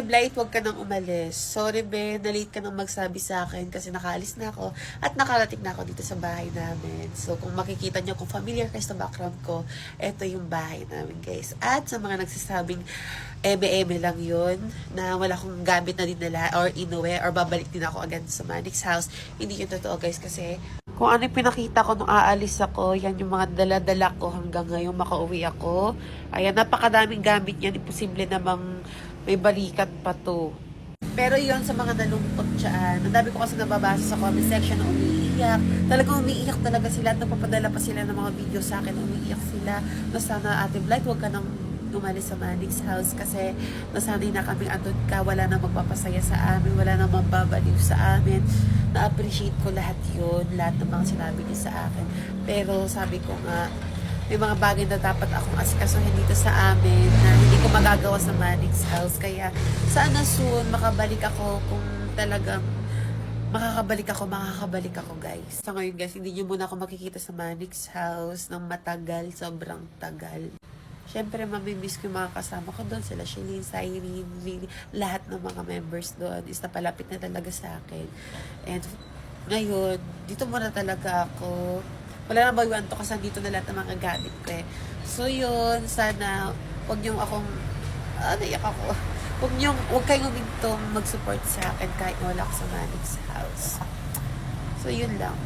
Blight, huwag ka nang umalis. Sorry, be, na-late ka nang magsabi sa akin kasi nakaalis na ako at nakarating na ako dito sa bahay namin. So, kung makikita nyo, kung familiar kayo sa background ko, eto yung bahay namin, guys. At sa mga nagsasabing eme-eme lang yun, na wala akong gamit na dinala or inuwi or babalik din ako agad sa Manix house, hindi yun totoo, guys, kasi kung ano yung pinakita ko nung aalis ako, yan yung mga dala-dala ko hanggang ngayon makauwi ako. Ayan, napakadaming gamit yan. Imposible namang may balikat pa to. Pero yon sa mga nalungkot dyan. Ang dami ko kasi nababasa sa comment section na umiiyak. Talagang umiiyak talaga sila. At napapadala pa sila ng mga video sa akin. Umiiyak sila. Na sana, Ate Blight, huwag ka nang umalis sa Manix house kasi nasanay na kaming andun ka. Wala nang magpapasaya sa amin. Wala nang mababaliw sa amin. Na-appreciate ko lahat yun. Lahat ng mga sinabi niyo sa akin. Pero sabi ko nga, may mga bagay na dapat akong asikasuhin dito sa amin na hindi ko magagawa sa Manix house. Kaya sana soon makabalik ako kung talagang makakabalik ako, guys. Sa ngayon, guys, hindi nyo muna ako makikita sa Manix house ng matagal, sobrang tagal. Siyempre, mamimiss ko yung mga kasama ko doon. Sila Shelleen, Cyrene, Lily, lahat ng mga members doon is napalapit na talaga sa akin. And ngayon, dito muna talaga ako. Wala na bawian to kasi dito na lahat ng mga gamit ko eh. So yun, sana wag niyong akong, naiyak ako. Wag kayong humintong mag-support sa akin kahit wala ako sa Manix house. So yun lang.